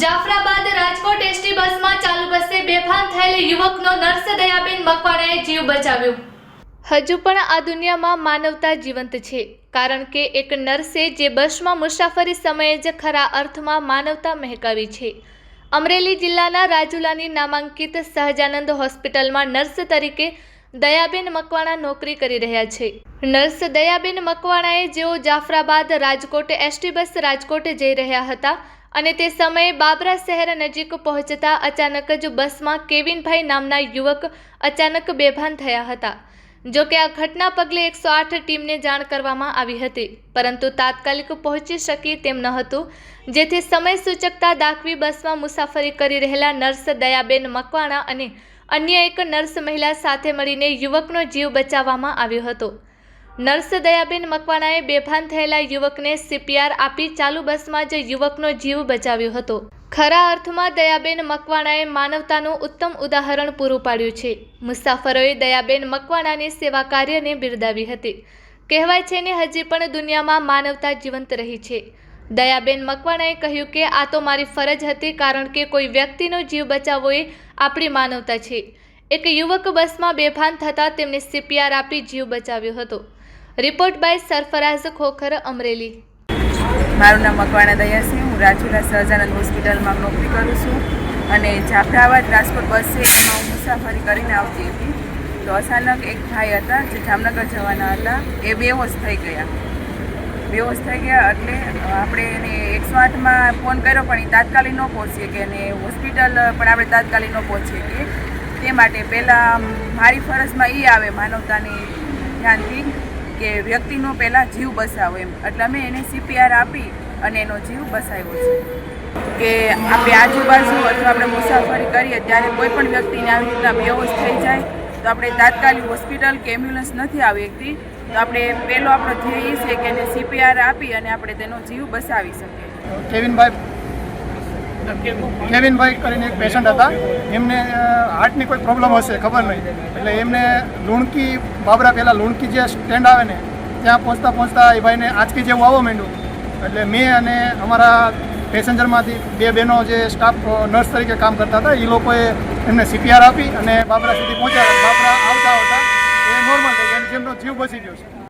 Jafrabad Rajkot ST બસમાં ચાલુ બસે બેભાન થયેલ યુવકનો નર્સ દયાબેન મકવાણાએ જીવ બચાવ્યો। હજુ પણ આ દુનિયામાં માનવતા જીવંત છે, કારણ કે એક નર્સે જે બસમાં મુસાફરી સમયે જ ખરા અર્થમાં માનવતા મહેકાવી છે। અમરેલી જિલ્લાના રાજુલાની નામાંકિત સહજાનંદ હોસ્પિટલમાં નર્સ તરીકે દયાબેન મકવાણા નોકરી કરી રહ્યા છે। નર્સ દયાબેન મકવાણાએ જેઓ જાફરાબાદ રાજકોટ એસટી બસ રાજકોટ જઈ રહ્યા હતા અને તે સમયે બાબરા શહેર નજીક પહોંચતા અચાનક જ બસમાં કેવિનભાઈ નામના યુવક અચાનક બેભાન થયા હતા। જો કે આ ઘટના પગલે 108 ટીમને જાણ કરવામાં આવી હતી, પરંતુ તાત્કાલિક પહોંચી શકી તેમ ન હતું, જેથી સમય સૂચકતા દાખવી બસમાં મુસાફરી કરી રહેલા નર્સ દયાબેન મકવાણા અને અન્ય એક નર્સ મહિલા સાથે મળીને યુવકનો જીવ બચાવવામાં આવ્યો હતો। નર્સ દયાબેન મકવાણાએ બેભાન થયેલા યુવકને CPR આપી ચાલુ બસમાં જ યુવકનો જીવ બચાવ્યો હતો। ખરા અર્થમાં દયાબેન મકવાણાએ માનવતાનું ઉત્તમ ઉદાહરણ પૂરું પાડ્યું છે। મુસાફરોએ દયાબેન મકવાણાની સેવા કાર્યને બિરદાવી હતી। કહેવાય છે ને, હજી પણ દુનિયામાં માનવતા જીવંત રહી છે। દયાબેન મકવાણાએ કહ્યું કે આ તો મારી ફરજ હતી, કારણ કે કોઈ વ્યક્તિનો જીવ બચાવવો એ આપણી માનવતા છે। એક યુવક બસમાં બેભાન થતાં તેમને CPR આપી જીવ બચાવ્યો હતો। Report by Sarfaraz Khokhar, Amreli. મારું નામ મકવાણા દયા છે। હું રાજુલા સહજાનંદ હોસ્પિટલમાં નોકરી કરું છું અને જાફરાબાદ રાજકોટ બસે એમાં હું મુસાફરી કરીને આવતી હતી, તો અચાનક એક ભાઈ હતા જે જામનગર જવાના હતા, એ બેહોશ થઈ ગયા। એટલે આપણે એને 108માં ફોન કર્યો, પણ એ તાત્કાલિક ન પહોંચી શકે અને હોસ્પિટલ પણ આપણે તાત્કાલિક ન પહોંચી શકીએ। તે માટે પહેલાં મારી ફરજમાં એ આવે માનવતાની ધ્યાનથી કે વ્યક્તિનો પહેલાં જીવ બચાવો એમ, એટલે અમે એને CPR આપી અને એનો જીવ બચાવ્યો છે। કે આપણે આજુબાજુ અથવા આપણે મુસાફરી કરીએ ત્યારે કોઈ પણ વ્યક્તિને આવી રીતના બેહોશ થઈ જાય તો આપણે તાત્કાલિક હોસ્પિટલ કે એમ્બ્યુલન્સ નથી આવી શકતી, તો આપણે પહેલો આપણો ધ્યેય એ છે કે એને CPR આપી અને આપણે તેનો જીવ બચાવી શકીએ। કેવિનભાઈ કરીને એક પેશન્ટ હતા, એમને હાર્ટની કોઈ પ્રોબ્લેમ હશે ખબર નહીં, એટલે એમને લુણકી બાબરા પહેલાં લુણકી જે સ્ટેન્ડ આવે ને ત્યાં પહોંચતા એ ભાઈને આંચકી જેવું આવવા માંડ્યું, એટલે મેં અને અમારા પેસેન્જરમાંથી 2 બહેનો જે સ્ટાફ નર્સ તરીકે કામ કરતા હતા, એ લોકોએ એમને CPR આપી અને બાબરા સુધી પહોંચ્યા। બાબરા આવતા એ નોર્મલ થઈ ગયા, જેમનો જીવ બચી ગયો છે।